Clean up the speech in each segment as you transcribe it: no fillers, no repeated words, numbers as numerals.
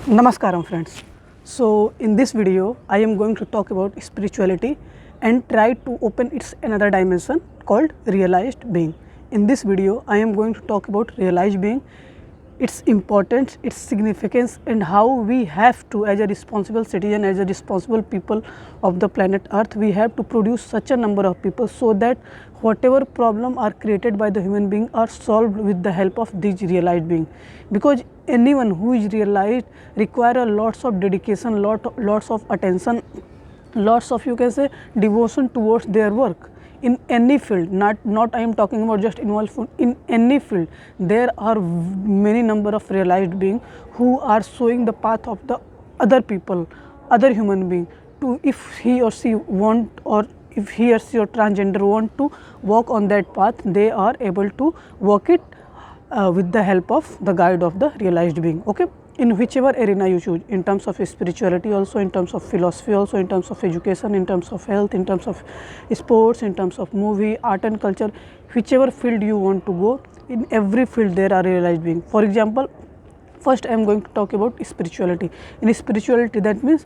Namaskaram friends. So in this video I am going to talk about spirituality and try to open its another dimension called realized being. In this video I am going to talk about realized being, its importance, its significance, and how we have to, as a responsible citizen, as a responsible people of the planet earth, we have to produce such a number of people so that whatever problem are created by the human being are solved with the help of these realized being. Because anyone who is realized require a lots of dedication, lots of attention, lots of, you can say, devotion towards their work in any field. Not I am talking about just involved food. In any field there are many number of realized being who are showing the path of the other people, other human being, to, if he or she want, or if he or she or transgender want to walk on that path, they are able to walk it with the help of the guide of the realized being. Okay, in whichever arena you choose, in terms of spirituality also, in terms of philosophy also, in terms of education, in terms of health, in terms of sports, in terms of movie, art and culture, whichever field you want to go, in every field there are realized being. For example, first I am going to talk about spirituality. In spirituality, that means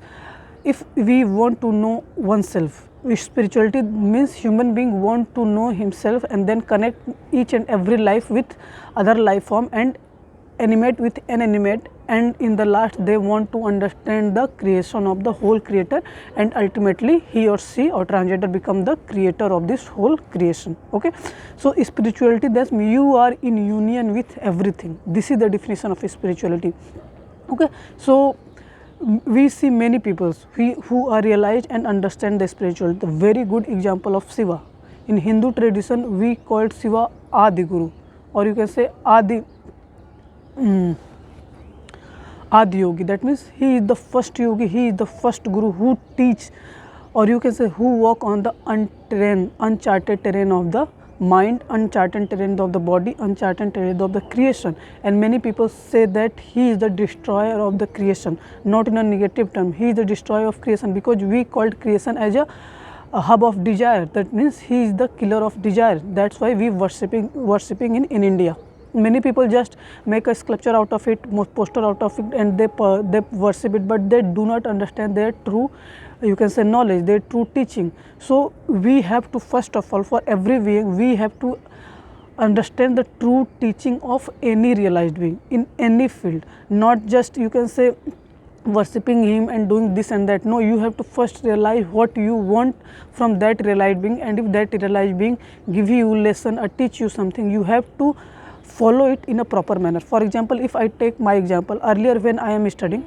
if we want to know oneself, spirituality means human being want to know himself and then connect each and every life with other life form and animate with inanimate, and in the last they want to understand the creation of the whole creator, and ultimately he or she or transgender become the creator of this whole creation. Okay, so spirituality, that means you are in union with everything. This is the definition of spirituality. Okay, so we see many people who are realized and understand the spiritual. The very good example of Shiva. In Hindu tradition we called Shiva Adi Guru, or you can say Adi Adi Yogi. That means he is the first yogi, he is the first guru who teach, or you can say who walk on the uncharted terrain of the mind, uncharted terrain of the body, uncharted terrain of the creation. And many people say that he is the destroyer of the creation, not in a negative term. He is the destroyer of creation because we called creation as a hub of desire. That means he is the killer of desire. That's why we worshipping in India. Many people just make a sculpture out of it, poster out of it, and they worship it, but they do not understand their true, you can say, knowledge, their true teaching. So we have to, first of all, for every being, we have to understand the true teaching of any realized being in any field, not just, you can say, worshipping him and doing this and that. No, you have to first realize what you want from that realized being, and if that realized being give you lesson or teach you something, you have to follow it in a proper manner. For example, if I take my example, earlier when I am studying,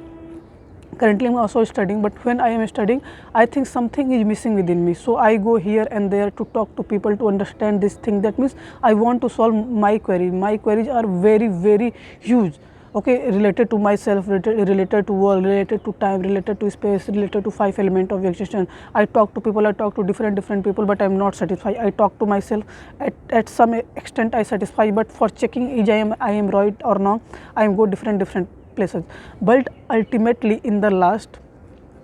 currently I am also studying, but when I am studying, I think something is missing within me. So I go here and there to talk to people to understand this thing. That means I want to solve my query. My queries are very huge. Okay, related to myself, related to world, related to time, related to space, related to 5 elements of existence. I talk to people, I talk to different people, but I am not satisfied. I talk to myself, at some extent I satisfy, but for checking is I am right or wrong, I am go different places. But ultimately in the last,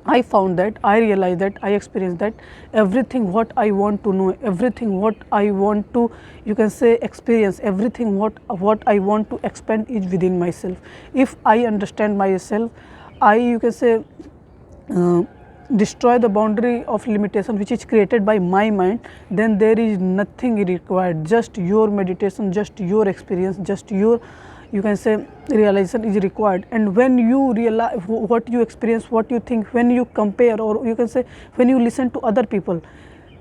I found that, I realized that, I experienced that everything what I want to know, everything what I want to, you can say, experience, everything what I want to expand is within myself. If I understand myself, I, you can say, destroy the boundary of limitation which is created by my mind, then there is nothing required. Just your meditation, just your experience, just your, you can say, realization is required. And when you realize what you experience, what you think, when you compare, or you can say when you listen to other people,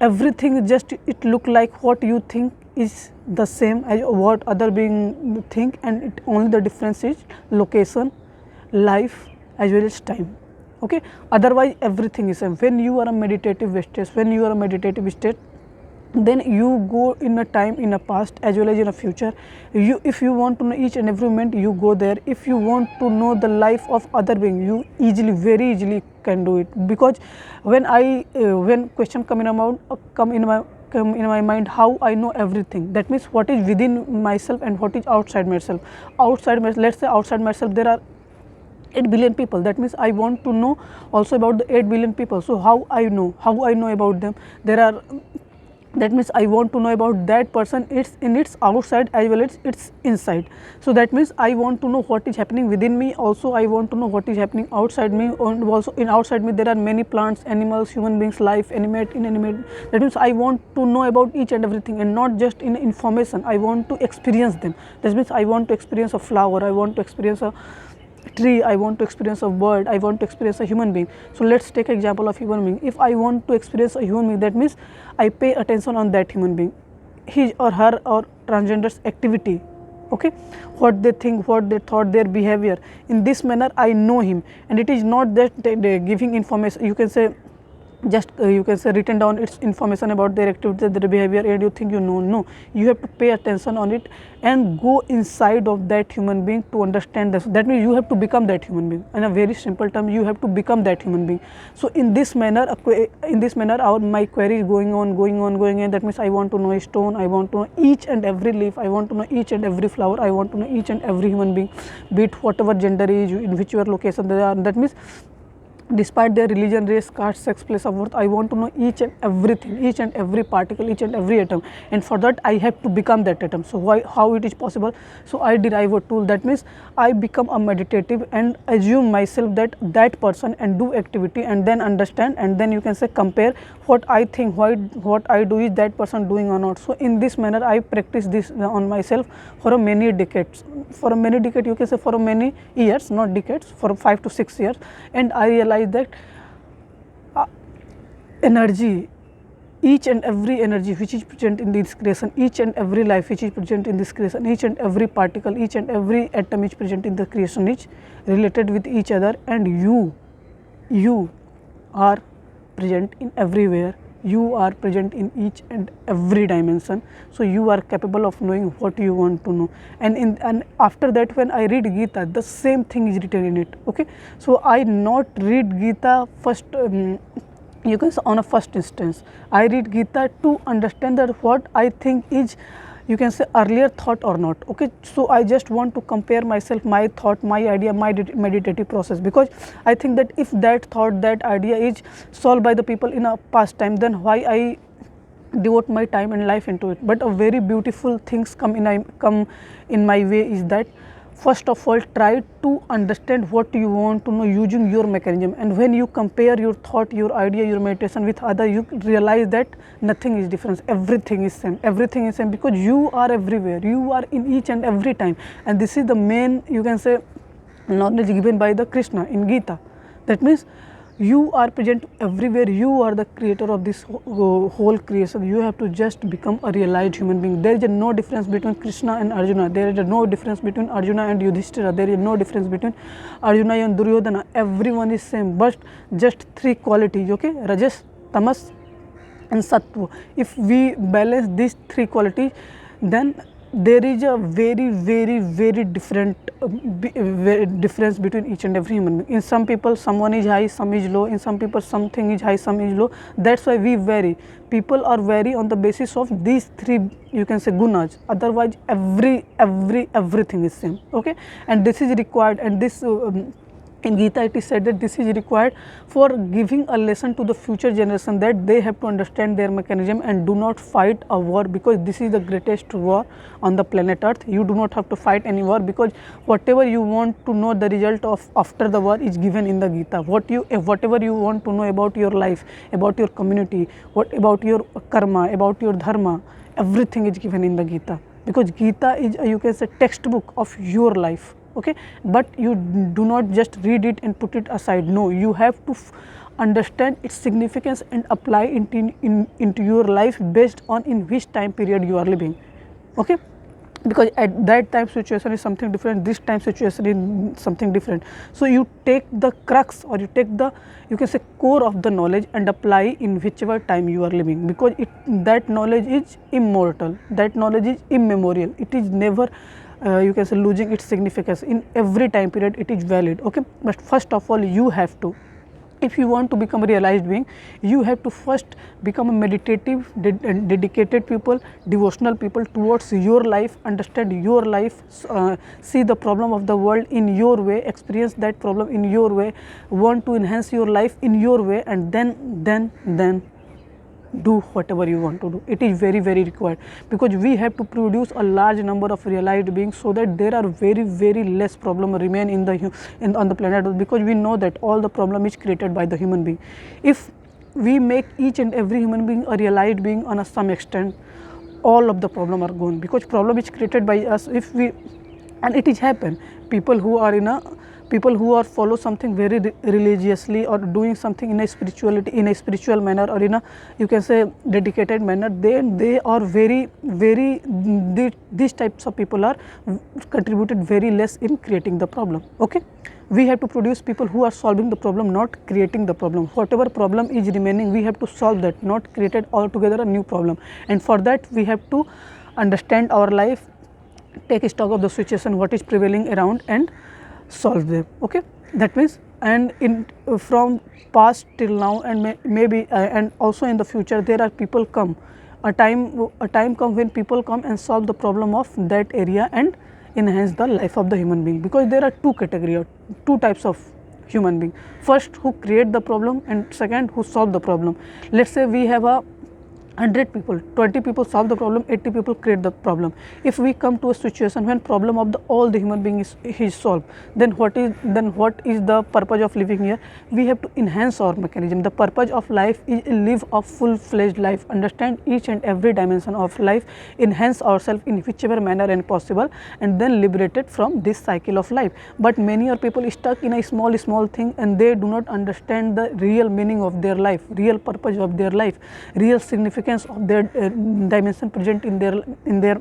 everything just, it look like what you think is the same as what other being think, and it only the difference is location, life, as well as time. Okay, otherwise everything is same. When you are a meditative state, when you are a meditative state, then you go in a time, in a past as well as in a future. You, if you want to know each and every moment, you go there. If you want to know the life of other being, you easily, very easily can do it. Because when when question come in my mind, how I know everything, that means what is within myself and what is outside myself. Outside myself, let's say outside myself there are 8 billion people. That means I want to know also about the 8 billion people. So how I know about them? There are that means I want to know about that person, it's in its outside as well as its inside. So that means I want to know what is happening within me, also I want to know what is happening outside me, and also in outside me there are many plants, animals, human beings, life, animate, inanimate. That means I want to know about each and everything, and not just in information, I want to experience them. That means I want to experience a flower, I want to experience a tree, I want to experience a bird, I want to experience a human being. So let's take example of human being. If I want to experience a human being, that means I pay attention on that human being, his or her or transgender's activity, okay, what they think, what they thought, their behavior. In this manner I know him, and it is not that they giving information, you can say just you can say written down its information about their activity, their behavior, and you think you know. No, you have to pay attention on it and go inside of that human being to understand this. That means you have to become that human being. In a very simple term, you have to become that human being. So in this manner, my query is going on. That means I want to know a stone, I want to know each and every leaf, I want to know each and every flower, I want to know each and every human being, be it whatever gender is, in which your location they are. That means despite their religion, race, caste, sex, place of birth, I want to know each and everything, each and every particle, each and every atom, and for that I have to become that atom. So how it is possible? So I derive a tool. That means I become a meditative and assume myself that person and do activity, and then understand, and then you can say compare what I think, what I do is that person doing or not. So in this manner I practice this on myself for many decades. For many decades, you can say for many years, not decades, for 5 to 6 years, and I realized that energy, each and every energy which is present in this creation, each and every life which is present in this creation, each and every particle, each and every atom is present in the creation is related with each other, and you are present in everywhere, you are present in each and every dimension. So you are capable of knowing what you want to know, and after that when I read Gita, the same thing is written in it, okay. So I not read Gita first, you can say on a first instance, I read Gita to understand that what I think is, you can say, earlier thought or not, okay. So I just want to compare myself, my thought, my idea, my meditative process, because I think that if that thought, that idea is solved by the people in a past time, then why I devote my time and life into it. But a very beautiful things come in my way is that, first of all, try to understand what you want to know using your mechanism, and when you compare your thought, your idea, your meditation with other, you realize that nothing is different, everything is same, everything is same, because you are everywhere, you are in each and every time. And this is the main, you can say, knowledge given by the Krishna in Gita. That means you are present everywhere, you are the creator of this whole creation. You have to just become a realized human being. There is no difference between Krishna and Arjuna, there is no difference between Arjuna and Yudhishthira, there is no difference between Arjuna and Duryodhana. Everyone is same, but just 3 qualities, okay, Rajas, Tamas and Sattva. If we balance these 3 qualities, then there is a very different difference between each and every human being. In some people, someone is high, some is low. In some people, something is high, some is low. That's why we vary. People are vary on the basis of these 3, you can say, gunas. Otherwise, everything is same, okay. And this is required, and this in Gita it is said that this is required for giving a lesson to the future generation, that they have to understand their mechanism and do not fight a war, because this is the greatest war on the planet Earth. You do not have to fight any war, because whatever you want to know the result of after the war is given in the Gita. Whatever you want to know about your life, about your community, about your karma, about your dharma, everything is given in the Gita, because Gita is you can say textbook of your life, okay. But you do not just read it and put it aside. No, you have to understand its significance and apply it into your life based on in which time period you are living, okay. Because at that time situation is something different, this time situation is something different. So you take the crux, or you take the, you can say, core of the knowledge and apply in whichever time you are living, because that knowledge is immortal, that knowledge is immemorial, it is never you can say losing its significance. In every time period it is valid, okay. But first of all, you have to, if you want to become a realized being, you have to first become a meditative and dedicated people, devotional people towards your life, understand your life, see the problem of the world in your way, experience that problem in your way, want to enhance your life in your way, and then do whatever you want to do. It is very, very required, because we have to produce a large number of realized beings, so that there are very, very less problem remain in the on the planet, because we know that all the problem is created by the human being. If we make each and every human being a realized being on some extent, all of the problem are gone, because problem is created by us. If we, and it is happen, people who are in a, people who are follow something very religiously, or doing something in a spirituality, in a spiritual manner, or in a, you can say, dedicated manner, they are very, very, these types of people are contributed very less in creating the problem. Okay, we have to produce people who are solving the problem, not creating the problem. Whatever problem is remaining, we have to solve that, not created altogether a new problem. And for that we have to understand our life, take stock of the situation, what is prevailing around, and solve them. Okay, that means, and in from past till now, and maybe and also in the future, there are people come, a time come when people come and solve the problem of that area and enhance the life of the human being. Because there are two category, or two types of human being: first who create the problem, and second who solve the problem. Let's say we have a 100 people, 20 people solve the problem, 80 people create the problem. If we come to a situation when problem of the all the human being is solved, then what is the purpose of living here? We have to enhance our mechanism. The purpose of life is live a full-fledged life, understand each and every dimension of life, enhance ourselves in whichever manner and possible, and then liberated from this cycle of life. But many are people stuck in a small thing, and they do not understand the real meaning of their life, real purpose of their life, real significance of their dimension present in their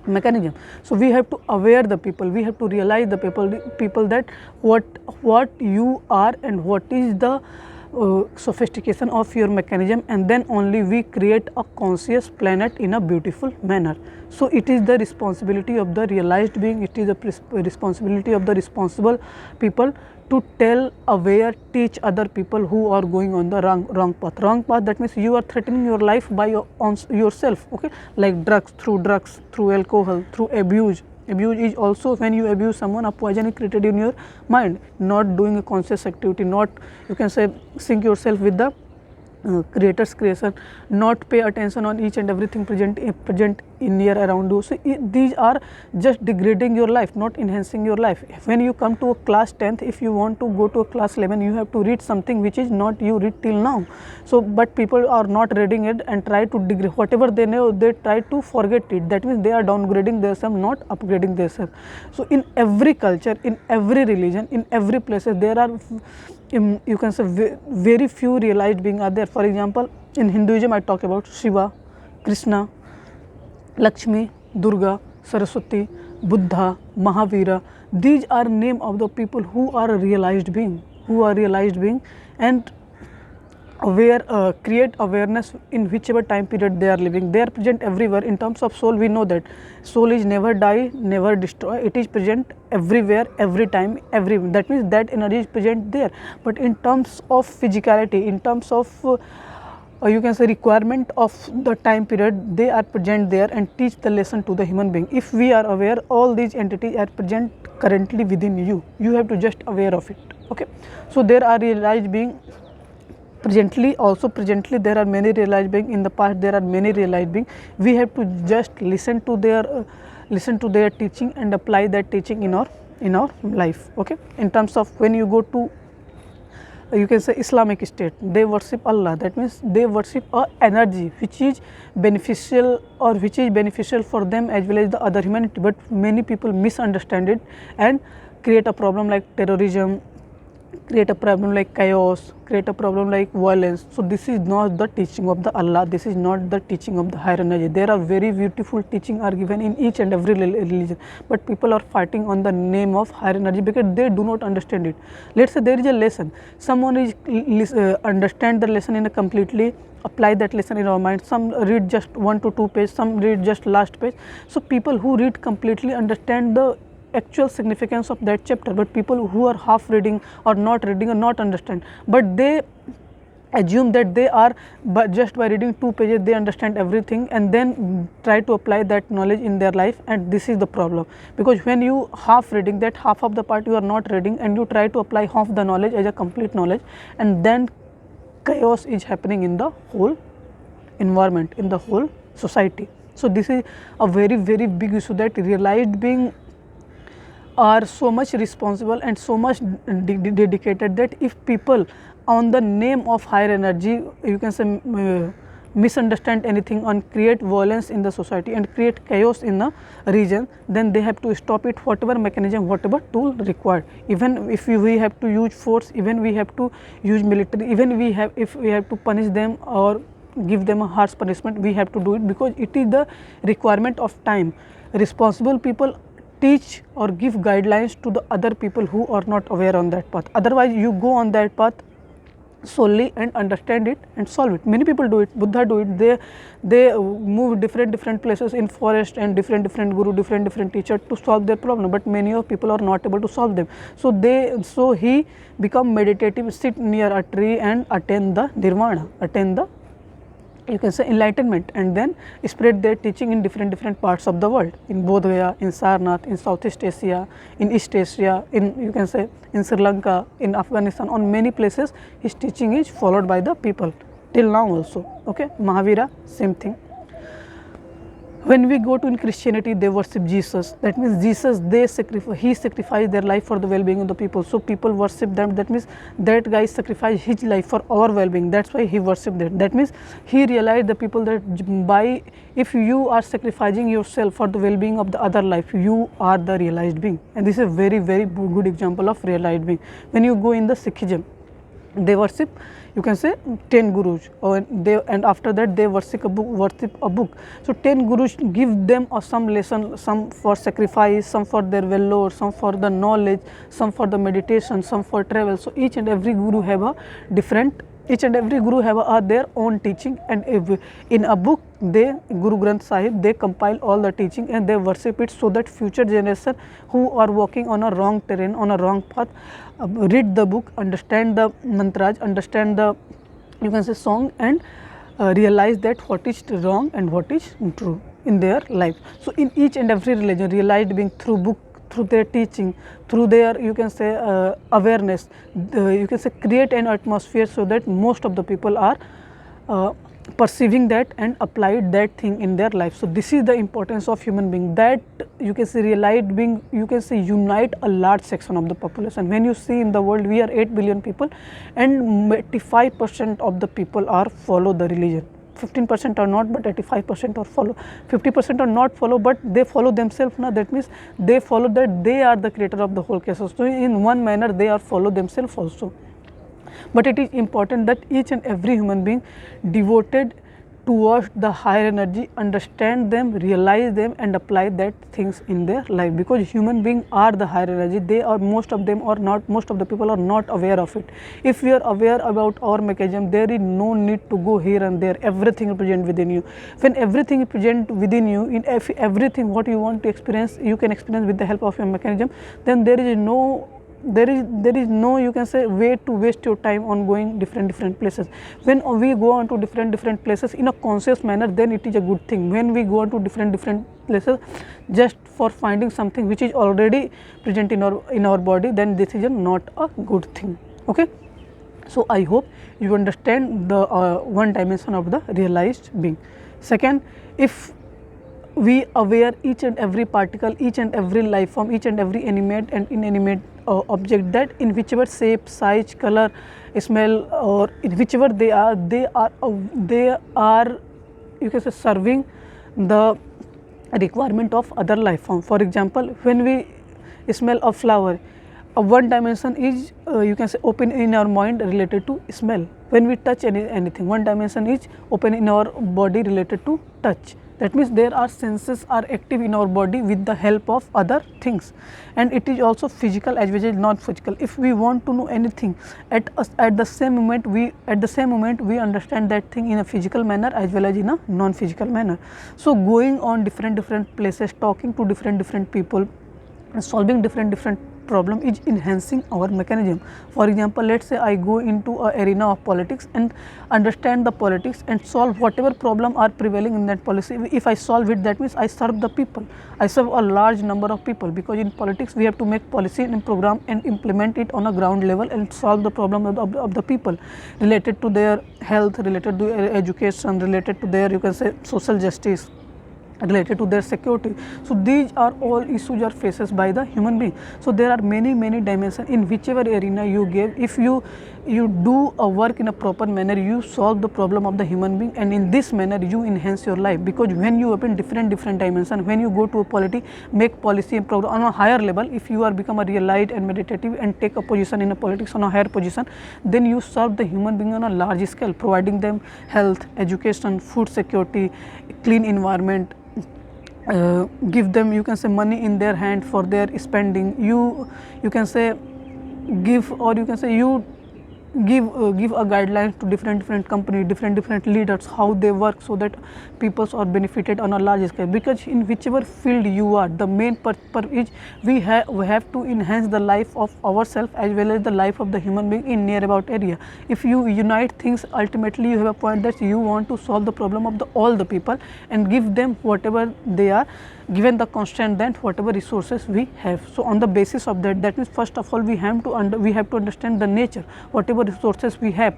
mechanism. So we have to aware the people, we have to realize the people that what you are and what is the sophistication of your mechanism, and then only we create a conscious planet in a beautiful manner. So it is the responsibility of the realized being, it is the responsibility of the responsible people to tell, aware, teach other people who are going on the wrong path. Wrong path, that means you are threatening your life by yourself. Okay, like drugs, through alcohol, through abuse. Abuse is also when you abuse someone, a poison is created in your mind, not doing a conscious activity, not, you can say, sync yourself with the creator's creation, not pay attention on each and everything present in near around you. So these are just degrading your life, not enhancing your life. When you come to a class 10th, if you want to go to a class 11, you have to read something which is not you read till now. So but people are not reading it and try to degrade whatever they know, they try to forget it. That means they are downgrading themselves, not upgrading themselves. So in every culture, in every religion, in every place, there are you can say very few realized beings are there. For example, in Hinduism I talk about Shiva, Krishna, Lakshmi, Durga, Saraswati, Buddha, Mahavira. These are name of the people who are realized being, and aware, create awareness in whichever time period they are living. They are present everywhere. In terms of soul, we know that soul is never die, never destroy. It is present everywhere, every time, everywhere. That means that energy is present there. But in terms of physicality, in terms of you can say requirement of the time period, they are present there and teach the lesson to the human being. If we are aware, all these entities are present currently within you. You have to just aware of it. Okay, so there are realized being presently, there are many realized beings. In the past there are many realized beings. We have to just listen to their teaching and apply that teaching in our life. Okay, in terms of when you go to you can say Islamic State, they worship Allah. That means they worship a energy which is beneficial, or which is beneficial for them as well as the other humanity. But many people misunderstand it and create a problem like terrorism, create a problem like chaos, create a problem like violence. So this is not the teaching of the Allah, this is not the teaching of the higher energy. There are very beautiful teaching are given in each and every religion, but people are fighting on the name of higher energy because they do not understand it. Let's say there is a lesson, someone is understand the lesson in a completely, apply that lesson in our mind. Some read just 1 to 2 pages, some read just last page. So people who read completely understand the actual significance of that chapter, but people who are half reading or not reading or not understand, but they assume that they are, but just by reading 2 pages they understand everything, and then try to apply that knowledge in their life. And this is the problem, because when you half reading, that half of the part you are not reading, and you try to apply half the knowledge as a complete knowledge, and then chaos is happening in the whole environment, in the whole society. So this is a very big issue, that realized being are so much responsible and so much dedicated, that if people on the name of higher energy, you can say, misunderstand anything and create violence in the society and create chaos in the region, then they have to stop it, whatever mechanism, whatever tool required. Even if we have to use force, even we have to use military, even if we have to punish them or give them a harsh punishment, we have to do it, because it is the requirement of time. Responsible people teach or give guidelines to the other people who are not aware on that path. Otherwise you go on that path solely and understand it and solve it. Many people do it, Buddha do it, they move different places in forest and different guru, different teacher to solve their problem, but many of people are not able to solve them. So he become meditative, sit near a tree and attain the nirvana, attain the, you can say, enlightenment, and then spread their teaching in different parts of the world, in Bodh Gaya, in Sarnath, in Southeast Asia, in East Asia, in, you can say, in Sri Lanka, in Afghanistan, on many places his teaching is followed by the people till now also. Okay, Mahavira, same thing. When we go to in Christianity, they worship Jesus. That means Jesus, he sacrificed their life for the well-being of the people. So people worship them. That means that guy sacrificed his life for our well-being. That's why he worshipped them. That means he realized the people that if you are sacrificing yourself for the well-being of the other life, you are the realized being. And this is a very good example of realized being. When you go in the Sikhism, they worship, you can say, 10 gurus, and after that they worship a book. So 10 gurus give them some lesson, some for sacrifice, some for their well-lore, some for the knowledge, some for the meditation, some for travel. So each and every guru have a their own teaching, and in a book, Guru Granth Sahib, they compile all the teaching and they worship it, so that future generation who are walking on a wrong terrain, on a wrong path, read the book, understand the mantras, understand the, you can say, song, and realize that what is wrong and what is true in their life. So in each and every religion, realized being through book, through their teaching, through their, you can say, awareness, you can say, create an atmosphere so that most of the people are perceiving that and applied that thing in their life. So this is the importance of human being, that, you can say, realized being, you can say, unite a large section of the population. When you see in the world, we are 8 billion people, and 85% of the people are follow the religion. 15% are not, but 85% are follow. 50% are not follow, but they follow themselves. Now that means they follow that they are the creator of the whole case. So in one manner they are follow themselves also. But it is important that each and every human being devoted towards the higher energy, understand them, realize them, and apply that things in their life, because human beings are the higher energy. They are, most of them are not, most of the people are not aware of it. If we are aware about our mechanism, there is no need to go here and there. Everything is present within you. When everything is present within you, in everything what you want to experience, you can experience with the help of your mechanism, then there is no, you can say, way to waste your time on going different places. When we go on to different places in a conscious manner, then it is a good thing. When we go on to different places just for finding something which is already present in our body, then this is not a good thing. Okay, so I hope you understand the one dimension of the realized being. Second, if we aware each and every particle, each and every life form, each and every animate and inanimate object, that in whichever shape, size, color, smell, or in whichever they are, you can say, serving the requirement of other life form. For example, when we smell a flower, one dimension is, you can say, open in our mind related to smell. When we touch anything, one dimension is open in our body related to touch. That means there are senses are active in our body with the help of other things, and it is also physical as well as non-physical. If we want to know anything, at the same moment we understand that thing in a physical manner as well as in a non-physical manner. So going on different places, talking to different people, solving different problem is enhancing our mechanism. For example, let's say I go into a arena of politics and understand the politics and solve whatever problem are prevailing in that policy. If I solve it, that means I serve the people, I serve a large number of people, because in politics we have to make policy and program and implement it on a ground level and solve the problem of the people related to their health, related to their education, related to their, you can say, social justice, related to their security. So these are all issues are faces by the human being. So there are many dimensions in whichever arena you give. If you do a work in a proper manner, you solve the problem of the human being, and in this manner you enhance your life. Because when you open different dimensions, when you go to a polity, make policy and program on a higher level, if you are become a real light and meditative and take a position in a politics on a higher position, then you serve the human being on a large scale, providing them health, education, food security, clean environment, give them, you can say, money in their hand for their spending. You can say give, or you can say you give a guideline to different company, different leaders, how they work, so that people are benefited on a large scale. Because in whichever field you are, the main purpose is we have to enhance the life of ourselves as well as the life of the human being in near about area. If you unite things, ultimately you have a point that you want to solve the problem of all the people and give them whatever they are, given the constant that whatever resources we have. So on the basis of that, that means first of all we have to understand the nature, whatever resources we have,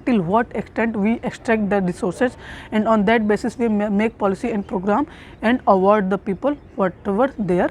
till what extent we extract the resources, and on that basis we make policy and program and award the people whatever their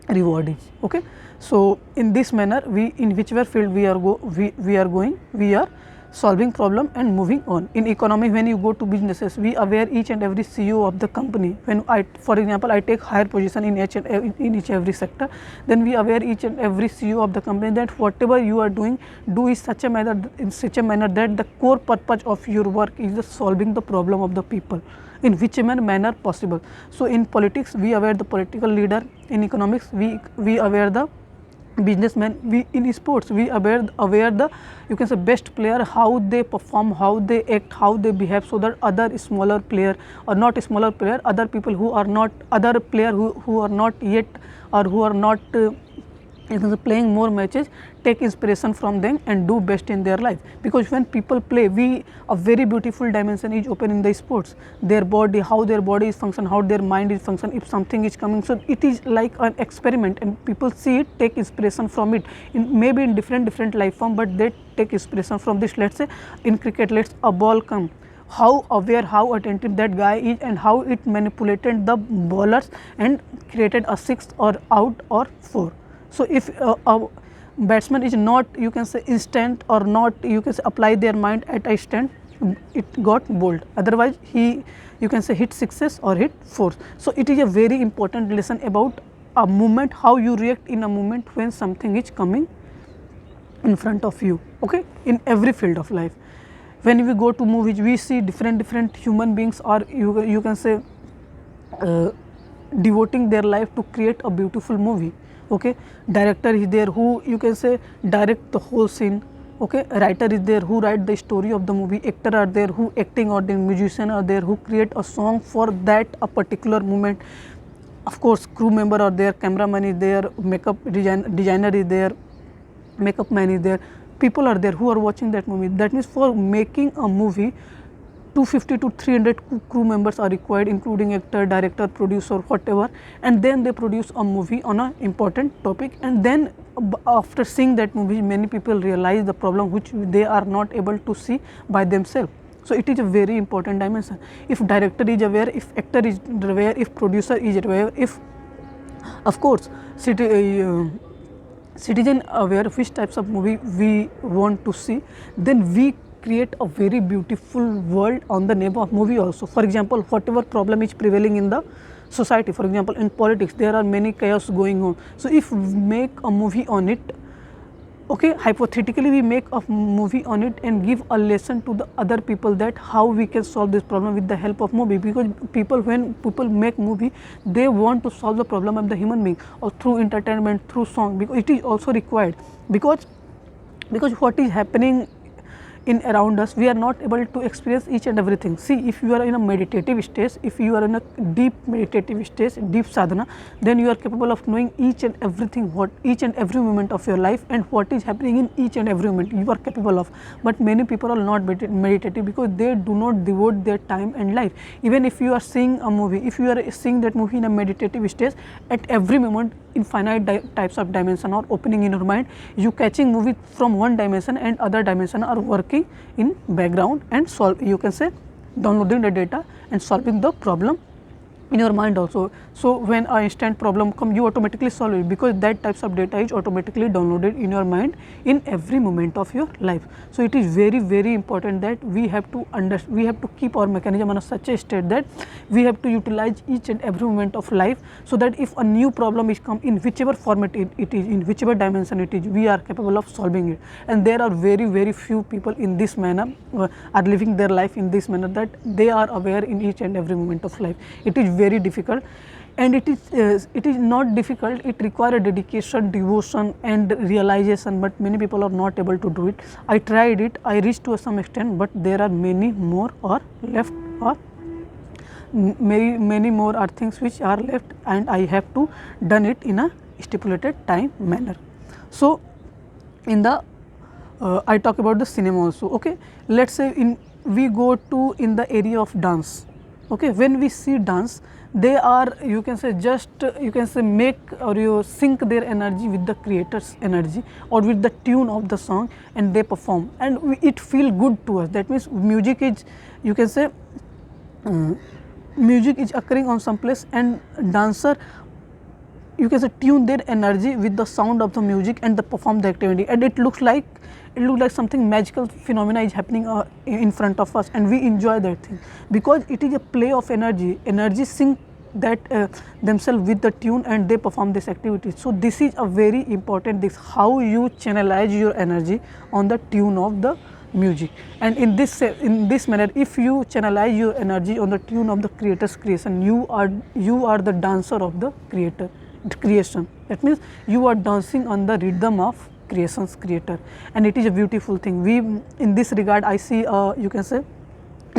reward is. Okay. So in this manner, we in whichever field we are going, we are solving problem and moving on. In economy, when you go to businesses, we aware each and every CEO of the company. When for example, I take higher position in each and every sector, then we aware each and every CEO of the company that whatever you are doing, do in such a manner that the core purpose of your work is the solving the problem of the people in whichever manner possible. So in politics, we aware the political leader. In economics, we aware the businessman. We in sports, we aware the, you can say, best player, how they perform, how they act, how they behave, so that other smaller player, or not smaller player, other people who are not, other player who are not yet, or who are not playing more matches, take inspiration from them and do best in their life. Because when people play, a very beautiful dimension is open in the sports. Their body, how their body is function, how their mind is function, if something is coming, so it is like an experiment and people see it, take inspiration from it, maybe in different life form, but they take inspiration from this. Let's say in cricket, let's a ball come, how aware, how attentive that guy is, and how it manipulated the bowlers and created a 6 or out or 4. So if a batsman is not, you can say, instant, or not, you can say, apply their mind at a stand, it got bowled. Otherwise he, you can say, hit 6s or hit 4s. So it is a very important lesson about a movement, how you react in a movement when something is coming in front of you. Okay, in every field of life. When we go to movies, we see different human beings, or you can say devoting their life to create a beautiful movie. Okay, director is there who, you can say, direct the whole scene. Okay, writer is there who write the story of the movie, actor are there who acting, or the musician are there who create a song for that a particular moment. Of course, crew member are there, cameraman is there, makeup designer is there, makeup man is there, people are there who are watching that movie. That means for making a movie, 250 to 300 crew members are required, including actor, director, producer, whatever, and then they produce a movie on an important topic. And then after seeing that movie, many people realize the problem which they are not able to see by themselves. So it is a very important dimension. If director is aware, if actor is aware, if producer is aware, if, of course, citizen aware which types of movie we want to see, then we create a very beautiful world on the name of movie also. For example, whatever problem is prevailing in the society, for example in politics, there are many chaos going on. So if we make a movie on it, okay, hypothetically we make a movie on it and give a lesson to the other people that how we can solve this problem with the help of movie. Because when people make movie, they want to solve the problem of the human being, or through entertainment, through song, because it is also required. Because what is happening in around us, we are not able to experience each and everything. See, if you are in a meditative state, if you are in a deep meditative state, deep sadhana, then you are capable of knowing each and everything, what each and every moment of your life and what is happening in each and every moment you are capable of. But many people are not meditative because they do not devote their time and life. Even if you are seeing a movie, if you are seeing that movie in a meditative state, at every moment infinite types of dimension are opening in your mind, you catching movie from one dimension and other dimension are working in background and solve, you can say, downloading the data and solving the problem in your mind also. So when a instant problem come, you automatically solve it because that types of data is automatically downloaded in your mind in every moment of your life. So it is very, very important that we have to keep our mechanism on such a state that we have to utilize each and every moment of life, so that if a new problem is come in whichever format it is, in whichever dimension it is, we are capable of solving it. And there are very, very few people in this manner are living their life in this manner, that they are aware in each and every moment of life. It is very difficult, and it is not difficult, it requires dedication, devotion and realization, but many people are not able to do it. I tried it, I reached to some extent, but there are many more are left, or many more are things which are left, and I have to done it in a stipulated time manner. So in the I talk about the cinema also. Okay, let's say we go to in the area of dance. Okay, when we see dance, they are, you can say, just you can say make or you sync their energy with the creator's energy or with the tune of the song, and they perform, and it feel good to us. That means music is, you can say, music is occurring on some place, and dancer, you can say, tune their energy with the sound of the music and they perform the activity, and it looks like something magical phenomena is happening in front of us, and we enjoy that thing because it is a play of energy sync that themselves with the tune, and they perform this activity. So this is a very important thing, how you channelize your energy on the tune of the music. And in this manner, if you channelize your energy on the tune of the creator's creation, you are the dancer of the creation. That means you are dancing on the rhythm of creation's creator, and it is a beautiful thing. We, in this regard, I see you can say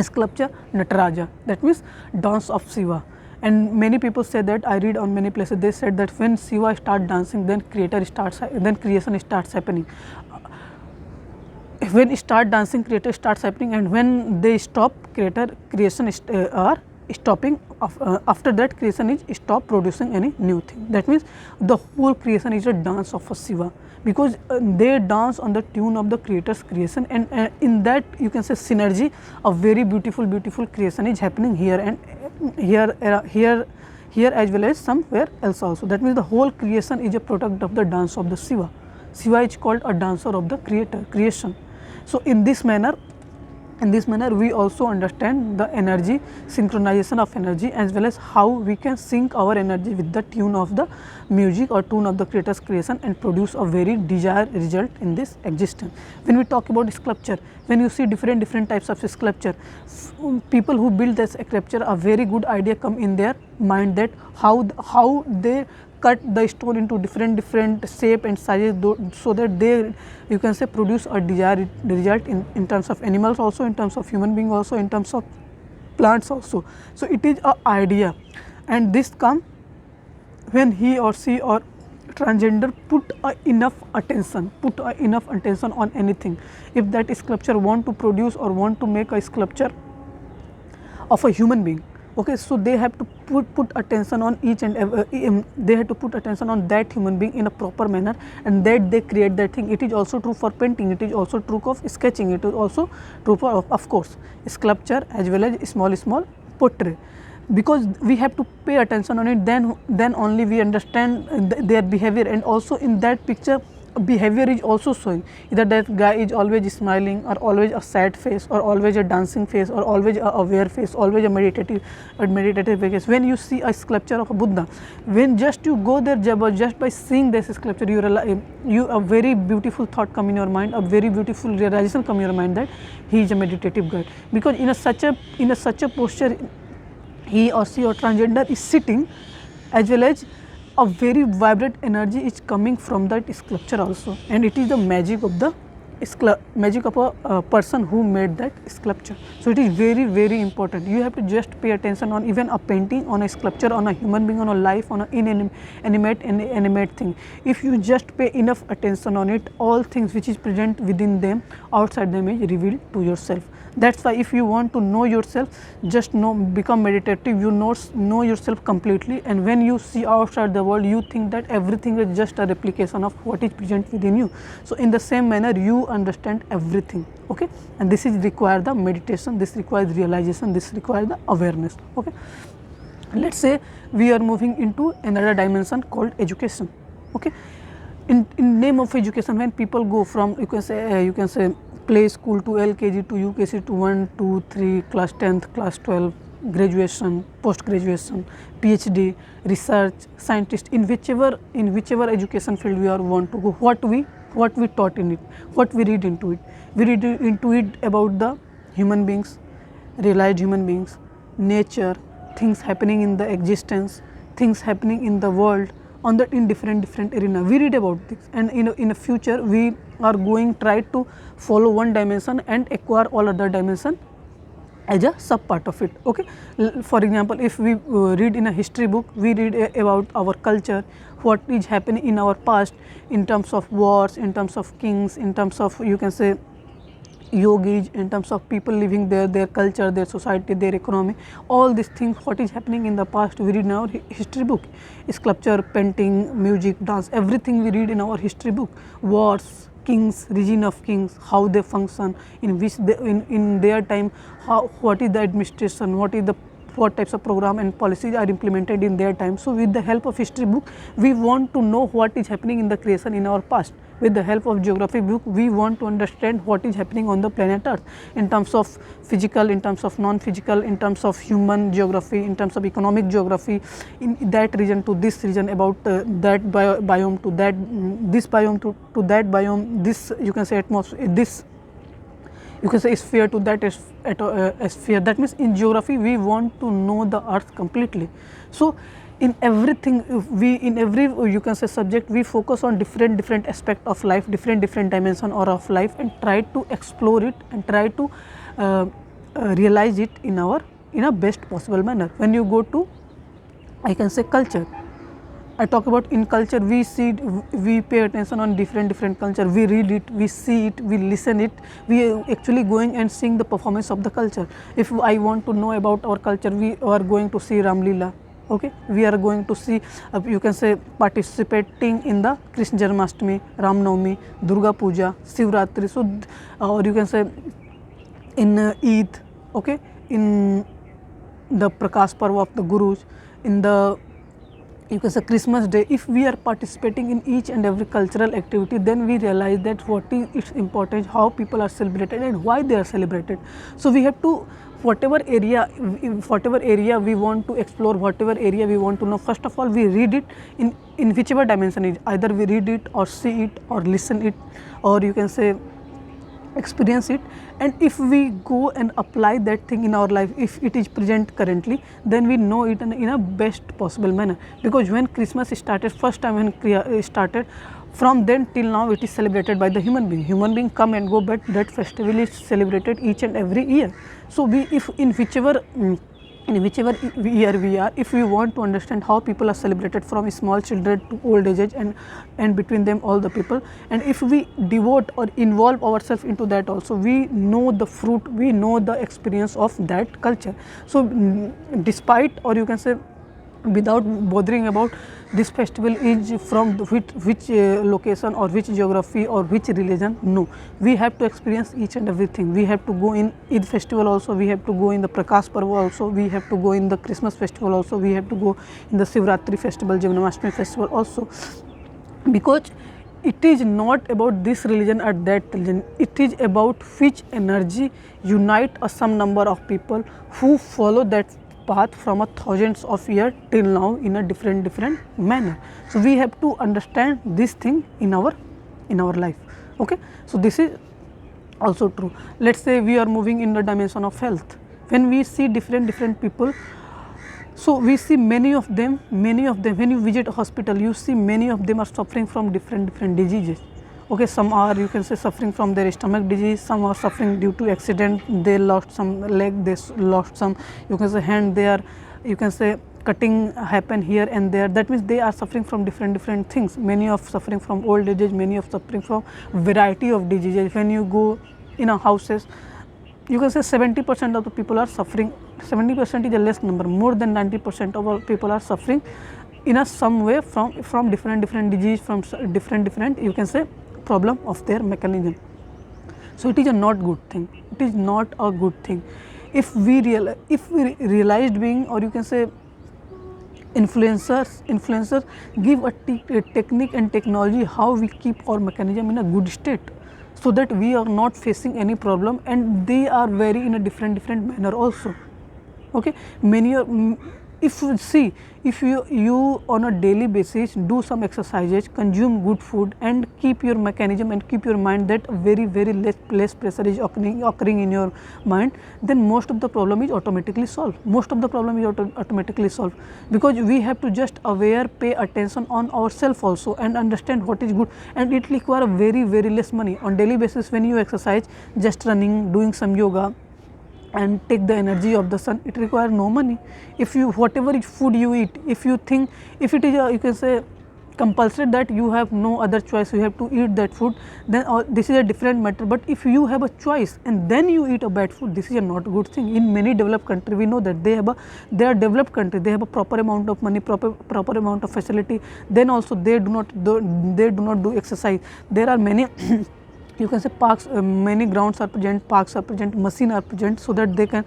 sculpture Nataraja, that means dance of Shiva. And many people say that, I read on many places, they said that when Shiva starts dancing, then creation starts happening. When start dancing, creator starts happening, and when they stop, creation are stopping. After that, creation is stop producing any new thing. That means the whole creation is a dance of a Shiva, because they dance on the tune of the creator's creation, and in that, you can say, synergy, a very beautiful creation is happening here, and here as well as somewhere else also. That means the whole creation is a product of the dance of the Shiva. Shiva is called a dancer of the creation. So in this manner, we also understand the energy, synchronization of energy, as well as how we can sync our energy with the tune of the music or tune of the creator's creation and produce a very desired result in this existence. When we talk about sculpture, when you see different types of sculpture, people who build this sculpture, a very good idea come in their mind, that how they cut the stone into different shape and sizes, so that they, you can say, produce a desired result in terms of animals also, in terms of human being also, in terms of plants also. So it is a idea, and this come when he or she or transgender put enough attention on anything. If that sculpture want to produce or want to make a sculpture of a human being, okay, so they have to put attention on each and every, they have to put attention on that human being in a proper manner, and that they create that thing. It is also true for painting, it is also true of sketching, it is also true for, of course, sculpture as well as small portrait, because we have to pay attention on it, then only we understand their behavior. And also in that picture, behavior is also showing, either that guy is always smiling, or always a sad face, or always a dancing face, or always a aware face, always a meditative face. When you see a sculpture of a Buddha, when just you go there, just by seeing this sculpture, you a very beautiful thought come in your mind, a very beautiful realization come in your mind, that he is a meditative guy, because in such a posture he or she or transgender is sitting, as well as a very vibrant energy is coming from that sculpture also, and it is the magic of the magic of a person who made that sculpture. So it is very, very important. You have to just pay attention on even a painting, on a sculpture, on a human being, on a life, on a inanimate thing. If you just pay enough attention on it, all things which is present within them, outside them, is revealed to yourself. That's why if you want to know yourself, just become meditative. You know yourself completely, and when you see outside the world, you think that everything is just a replication of what is present within you. So in the same manner, you understand everything. Okay, and this is require the meditation. This requires realization. This requires the awareness. Okay, let's say we are moving into another dimension called education. Okay, in name of education, when people go from you can say play school to LKG to UKG to 1, 2, 3, class 10th, class 12, graduation, post graduation, PhD, research, scientist, in whichever education field we are want to go, what we taught in it, what we read into it. We read into it about the human beings, realized human beings, nature, things happening in the existence, things happening in the world, on the in different arena. We read about this, and in the future we are going try to follow one dimension and acquire all other dimension as a sub part of it. Okay, for example, if we read in a history book, we read about our culture, what is happening in our past in terms of wars, in terms of kings, in terms of you can say yogis, in terms of people living there, their culture, their society, their economy, all these things, what is happening in the past, we read in our history book. Sculpture, painting, music, dance, everything we read in our history book. Wars, kings, region of kings, how they function, in which they, in their time, what is the administration, what types of program and policies are implemented in their time. So with the help of history book, we want to know what is happening in the creation in our past. With the help of geography book, we want to understand what is happening on the planet Earth in terms of physical, in terms of non-physical, in terms of human geography, in terms of economic geography, in that region to this region, about that biome to that, this biome to that biome, this you can say atmosphere, this you can say sphere to that sphere. That means in geography we want to know the earth completely. So in everything, in every you can say subject, we focus on different aspect of life, different dimension or of life, and try to explore it and try to realize it in a best possible manner. When you go to, I can say, culture, I talk about in culture, we pay attention on different culture, we read it, we see it, we listen it, we are actually going and seeing the performance of the culture. If I want to know about our culture, we are going to see Ram Leela. Okay, we are going to see you can say participating in the Krishna Janmashtami, Ram Navami, Durga Puja, Shivratri. So or you can say in Eid, okay, in the Prakash Parva of the Gurus, in the you can say Christmas Day. If we are participating in each and every cultural activity, then we realize that what is its importance, how people are celebrated and why they are celebrated. So we have to, whatever area we want to explore, whatever area we want to know, first of all we read it in whichever dimension it is. Either we read it or see it or listen it, or you can say experience it, and if we go and apply that thing in our life, if it is present currently, then we know it in a best possible manner. Because when Christmas started, first time when it started, from then till now it is celebrated by the human being come and go, but that festival is celebrated each and every year. So we, if in whichever year we are, if we want to understand how people are celebrated from small children to old age, and between them all the people, and if we devote or involve ourselves into that also, we know the fruit, we know the experience of that culture. So despite, or you can say without bothering about this festival is from which location or which geography or which religion, no, we have to experience each and everything. We have to go in Eid festival also, we have to go in the Prakash Parva also, we have to go in the Christmas festival also, we have to go in the Shivratri festival, Janmashtami festival also, because it is not about this religion or that religion, it is about which energy unite a some number of people who follow that path from a thousands of years till now in a different manner. So we have to understand this thing in our life. Okay, so this is also true. Let's say we are moving in the dimension of health. When we see different people, so we see many of them when you visit a hospital, you see many of them are suffering from different diseases. Okay, some are, you can say, suffering from their stomach disease, some are suffering due to accident, they lost some leg, they lost some, you can say, hand, they are, you can say, cutting happen here and there. That means they are suffering from different things. Many of suffering from old ages, many of suffering from variety of diseases. When you go in a houses, you can say 70% of the people are suffering. 70% is a less number, more than 90% of all people are suffering in a some way from different disease, from different you can say problem of their mechanism. So it is a not good thing, it is not a good thing. If we realized being, or you can say influencers give a technique and technology how we keep our mechanism in a good state, so that we are not facing any problem, and they are very in a different manner also. Okay, many if you see, if you on a daily basis do some exercises, consume good food, and keep your mechanism and keep your mind that very less pressure is occurring in your mind, then most of the problem is automatically solved. Most of the problem is automatically solved, because we have to just aware, pay attention on ourselves also, and understand what is good. And it require very less money. On daily basis, when you exercise, just running, doing some yoga, and take the energy of the sun, it requires no money. If you, whatever food you eat, if you think, if it is a, you can say, compulsory that you have no other choice, you have to eat that food, then this is a different matter. But if you have a choice and then you eat a bad food, this is a not good thing. In many developed country, we know that they are developed country, they have a proper amount of money, proper amount of facility, then also they do not do exercise. There are many you can say parks, many grounds are present, parks are present, machine are present, so that they can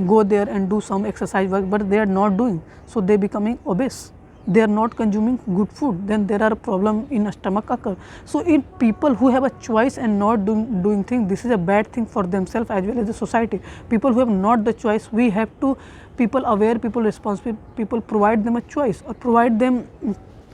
go there and do some exercise work, but they are not doing, so they becoming obese. They are not consuming good food, then there are a problem in a stomach occur. So in people who have a choice and not doing things, this is a bad thing for themselves as well as the society. People who have not the choice, we have to, people aware, people responsible, people provide them a choice, or provide them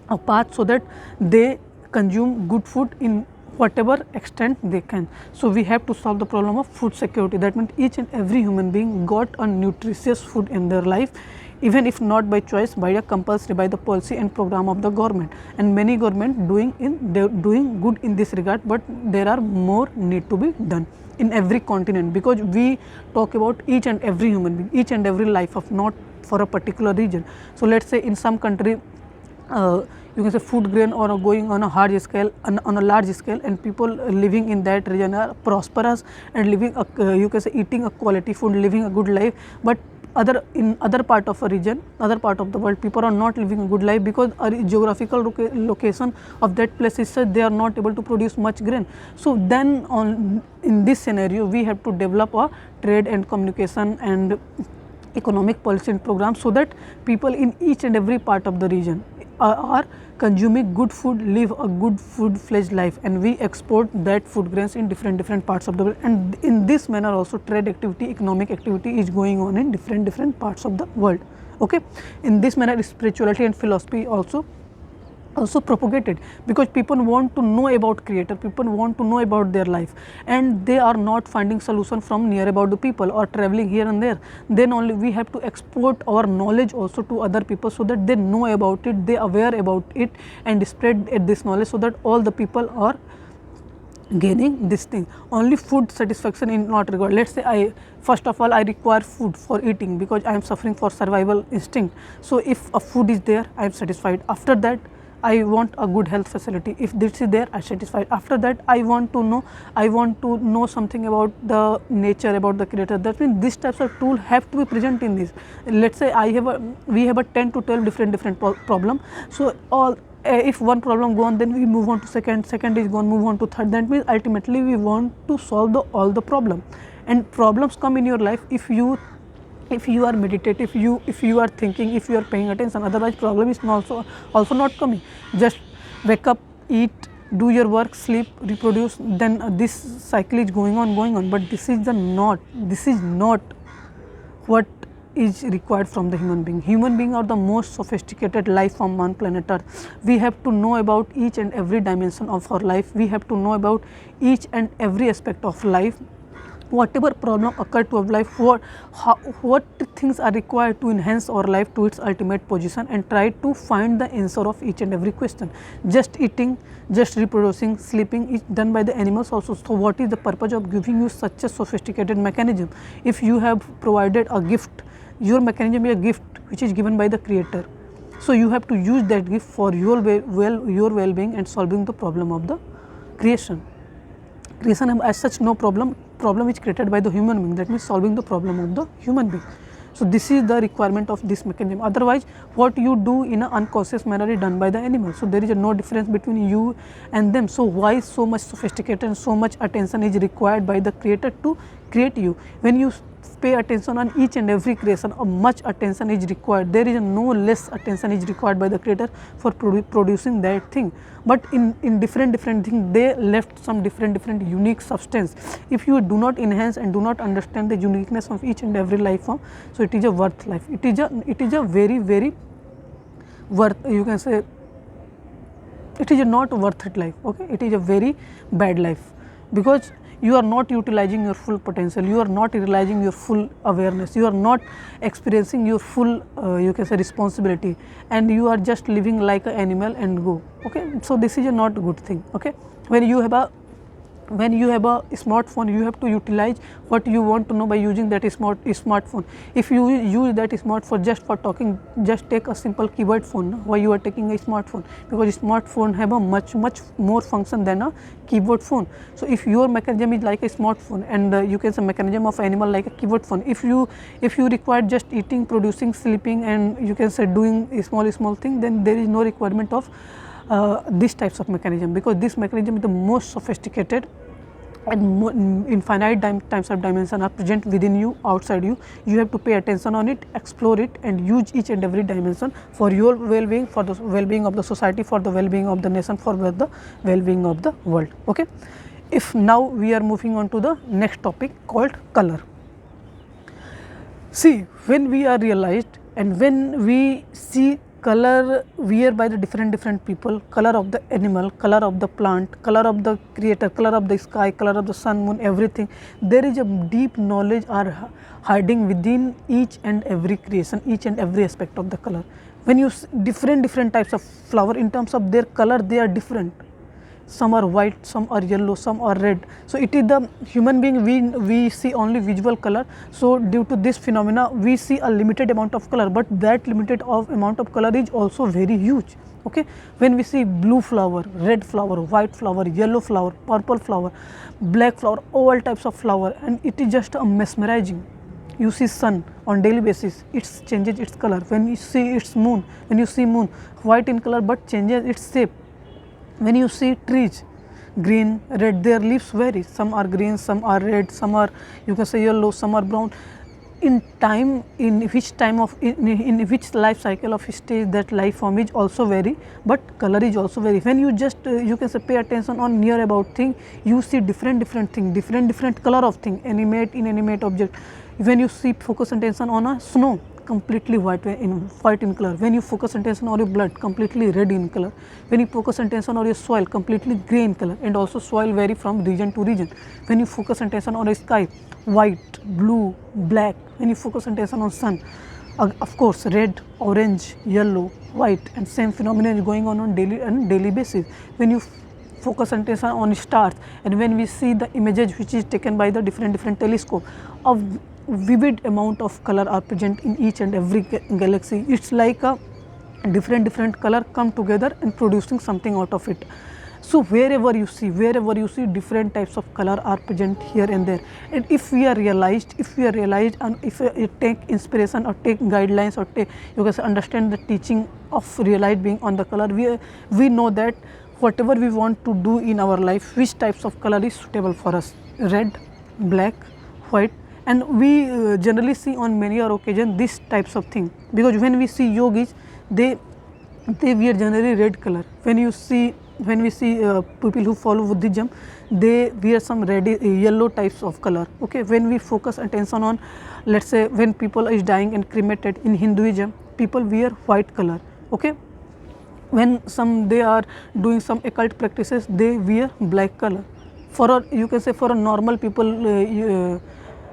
a path, so that they consume good food in whatever extent they can. So we have to solve the problem of food security. That means each and every human being got a nutritious food in their life, even if not by choice, by a compulsory, by the policy and program of the government. And many government doing good in this regard, but there are more need to be done in every continent, because we talk about each and every human being, each and every life of, not for a particular region. So let's say in some country, you can say food grain or going on a large scale, and people living in that region are prosperous and living you can say eating a quality food, living a good life. But in other part of a region, other part of the world, people are not living a good life, because a geographical location of that place is such they are not able to produce much grain. So then in this scenario, we have to develop a trade and communication and economic policy and program, so that people in each and every part of the region are consuming good food, live a good food fledged life, and we export that food grains in different parts of the world. And in this manner also trade activity, economic activity is going on in different parts of the world. Okay, in this manner spirituality and philosophy also propagated, because people want to know about creator, people want to know about their life, and they are not finding solution from near about the people or traveling here and there. Then only we have to export our knowledge also to other people, so that they know about it, they aware about it, and spread this knowledge, so that all the people are gaining this thing. Only food satisfaction is not required. Let's say first of all I require food for eating, because I am suffering for survival instinct. So if a food is there, I am satisfied. After that I want a good health facility. If this is there, I am satisfied. After that I want to know something about the nature, about the creator. That means these types of tool have to be present in this. Let's say we have a 10 to 12 different problem. So if one problem gone, then we move on to second is gone, move on to third. That means ultimately we want to solve all the problem. And problems come in your life if you are meditative, if you are thinking, if you are paying attention. Otherwise problem is also not coming. Just wake up, eat, do your work, sleep, reproduce, then this cycle is going on. But this is not what is required from the human being. Human beings are the most sophisticated life form on planet Earth. We have to know about each and every dimension of our life. We have to know about each and every aspect of life, whatever problem occur to our life, what things are required to enhance our life to its ultimate position, and try to find the answer of each and every question. Just eating, just reproducing, sleeping is done by the animals also. So what is the purpose of giving you such a sophisticated mechanism? If you have provided a gift, your mechanism is a gift which is given by the creator. So you have to use that gift for your well-being and solving the problem of the creation. Creation as such no problem is created by the human being, that means solving the problem of the human being. So this is the requirement of this mechanism. Otherwise what you do in an unconscious manner is done by the animal. So there is no difference between you and them. So why so much sophisticated and so much attention is required by the creator to create you? When you pay attention on each and every creation, much attention is required. There is no less attention is required by the creator for producing that thing. But in different things, they left some different unique substance. If you do not enhance and do not understand the uniqueness of each and every life form, so it is a worth life. It is a very worth, you can say, it is a not worth it life. Okay, it is a very bad life, because you are not utilizing your full potential, you are not realizing your full awareness, you are not experiencing your full you can say responsibility, and you are just living like an animal and go. Okay, so this is a not good thing. Okay, when you have a smartphone, you have to utilize what you want to know by using that smartphone. If you use that smartphone just for talking, just take a simple keyboard phone. Why you are taking a smartphone? Because smartphone have a much more function than a keyboard phone. So if your mechanism is like a smartphone, and you can say mechanism of animal like a keyboard phone, if you require just eating, producing, sleeping, and you can say doing a small thing, then there is no requirement of these types of mechanism, because this mechanism is the most sophisticated, and infinite times of dimension are present within you, outside you. You have to pay attention on it, explore it, and use each and every dimension for your well-being, for the well-being of the society, for the well-being of the nation, for the well-being of the world. Okay, if now we are moving on to the next topic called color. See, when we are realized and when we see color wear by the different people, color of the animal, color of the plant, color of the creator, color of the sky, color of the sun, moon, everything, there is a deep knowledge are hiding within each and every creation, each and every aspect of the color. When you see different types of flower, in terms of their color, they are different. Some are white, some are yellow, some are red. So it is the human being, we see only visual color. So due to this phenomena, we see a limited amount of color, but that limited amount of color is also very huge. Okay, when we see blue flower, red flower, white flower, yellow flower, purple flower, black flower, all types of flower, and it is just a mesmerizing. You see sun on daily basis, it changes its color. When you see its moon, when you see moon, white in color but changes its shape. When you see trees, green, red, their leaves vary. Some are green, some are red, some are, you can say, yellow, some are brown. In which life cycle of stage that life form is also vary, but color is also vary. When you just you can say pay attention on near about thing, you see different thing, different color of thing, inanimate object. When you see focus attention on a snow, completely white in color. When you focus attention on your blood, completely red in color. When you focus attention on your soil, completely grey in color, and also soil vary from region to region. When you focus attention on a sky, white, blue, black. When you focus attention on sun, of course red, orange, yellow, white, and same phenomenon is going on daily basis. When you focus attention on stars, and when we see the images which is taken by the different telescope, of vivid amount of color are present in each and every galaxy. It's like a different color come together and producing something out of it. So wherever you see different types of color are present here and there. And if we are realized and if you take inspiration or take guidelines or take, you can understand the teaching of realized being on the color, we know that whatever we want to do in our life, which types of color is suitable for us, red, black, white. And we generally see on many occasions these types of thing, because when we see yogis, they wear generally red color. When we see people who follow Buddhism, they wear some red, yellow types of color. Okay, when we focus attention on, let's say, when people is dying and cremated in Hinduism, people wear white color. Okay, when they are doing some occult practices, they wear black color. For a, you can say, for a normal people,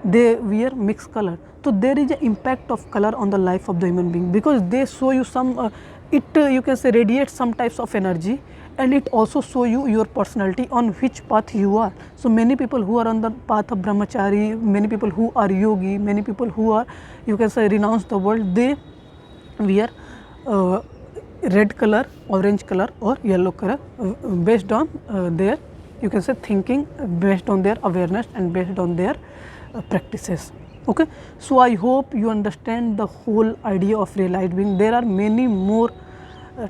they wear mixed color. So there is an impact of color on the life of the human being, because they show you some you can say radiates some types of energy, and it also show you your personality, on which path you are. So many people who are on the path of brahmachari, many people who are yogi, many people who are, you can say, renounce the world, they wear red color, orange color or yellow color based on their, you can say, thinking, based on their awareness and based on their practices. Okay. So I hope you understand the whole idea of realized being. There are many more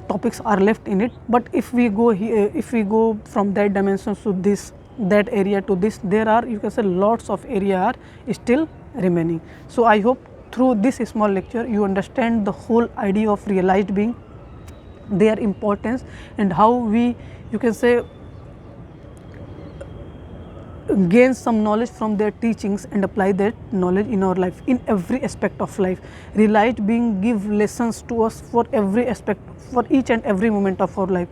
topics are left in it, but if we go here, if we go from that dimension to this, that area to this, there are, you can say, lots of area are still remaining. So I hope through this small lecture you understand the whole idea of realized being, their importance, and how we, you can say, gain some knowledge from their teachings and apply that knowledge in our life, in every aspect of life. Realized being give lessons to us for every aspect, for each and every moment of our life.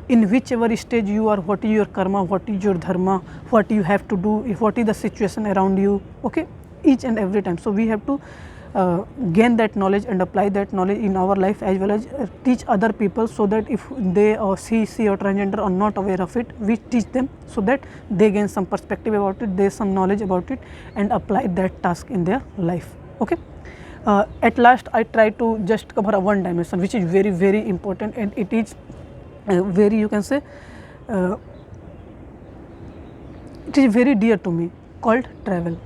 In whichever stage you are, what is your karma, what is your dharma, what you have to do, what is the situation around you, okay, each and every time. So we have to gain that knowledge and apply that knowledge in our life, as well as teach other people, so that if they or C or transgender are not aware of it, we teach them, so that they gain some perspective about it, they some knowledge about it, and apply that task in their life. Okay. At last I try to just cover a one dimension which is very, very important, and it is very, you can say, it is very dear to me, called travel.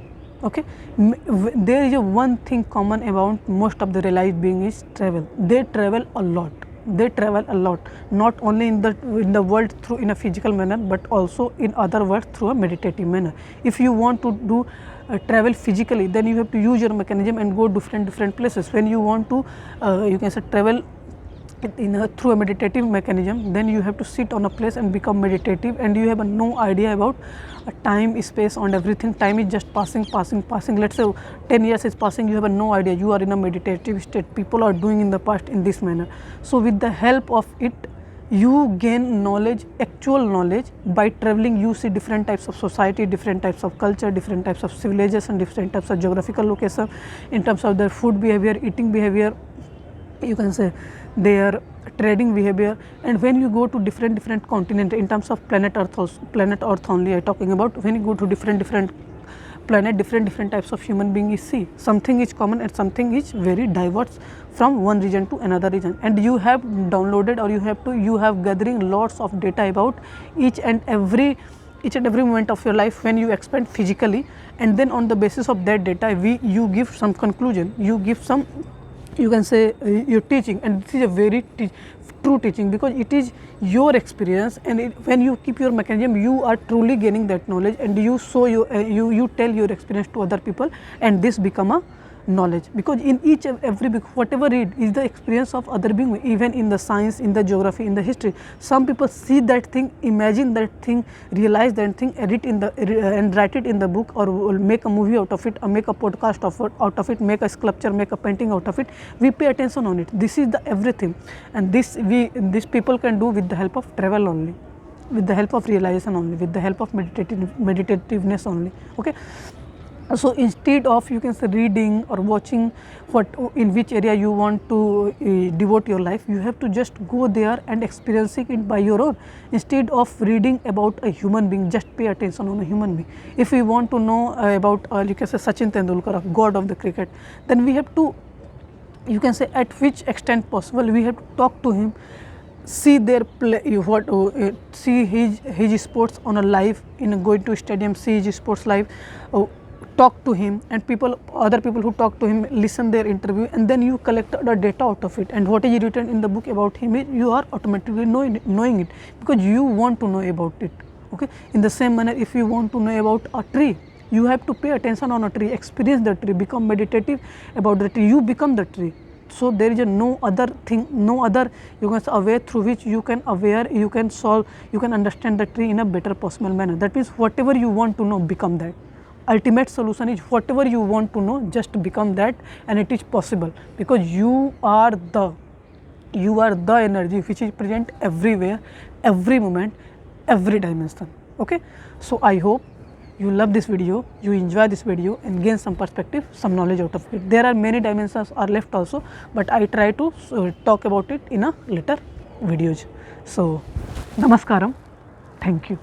Okay. There is a one thing common about most of the realized being is travel. They travel a lot. They travel a lot, not only in the world through in a physical manner, but also in other worlds through a meditative manner. If you want to do travel physically, then you have to use your mechanism and go different places. When you want to you can say travel through a meditative mechanism, then you have to sit on a place and become meditative, and you have no idea about time, space and everything. Time is just passing. Let's say 10 years is passing, you have no idea, you are in a meditative state. People are doing in the past in this manner. So with the help of it, you gain knowledge, actual knowledge. By traveling, you see different types of society, different types of culture, different types of civilization, different types of geographical location, in terms of their food behavior, eating behavior, you can say their trading behavior. And when you go to different continent, in terms of planet earth also, planet earth only I talking about, when you go to different planet, different types of human being you see, something is common and something is very diverse from one region to another region. And you have downloaded, or you have gathering lots of data about each and every moment of your life when you expand physically, and then on the basis of that data you give some conclusion, you give some, you can say, your teaching. And this is a very true teaching, because it is your experience, and when you keep your mechanism, you are truly gaining that knowledge, and you show you tell your experience to other people, and this become a knowledge. Because in each and every book, whatever read is the experience of other being, even in the science, in the geography, in the history. Some people see that thing, imagine that thing, realize that thing, edit in the and write it in the book, or will make a movie out of it, or make a podcast out of it, make a sculpture, make a painting out of it. We pay attention on it. This is the everything, and this people can do with the help of travel only, with the help of realization only, with the help of meditativeness only. Okay. So instead of, you can say, reading or watching in which area you want to devote your life, you have to just go there and experiencing it by your own. Instead of reading about a human being, just pay attention on a human being. If we want to know about you can say Sachin Tendulkar, god of the cricket, then we have to, you can say, at which extent possible, we have to talk to him, see their play, see his sports on a live, going to stadium, see his sports live, talk to him, and other people who talk to him, listen their interview, and then you collect the data out of it. And what is written in the book about him, you are automatically knowing it, because you want to know about it. Okay. In the same manner, if you want to know about a tree, you have to pay attention on a tree, experience the tree, become meditative about the tree, you become the tree. So there is no other thing, no other, you can say, a way through which you can you can solve, you can understand the tree in a better possible manner. That means whatever you want to know, become that. Ultimate solution is whatever you want to know, just become that, and it is possible, because you are the energy which is present everywhere, every moment, every dimension. Okay, so I hope you love this video, you enjoy this video and gain some perspective, some knowledge out of it. There are many dimensions are left also, but I try to talk about it in a later videos. So namaskaram, thank you.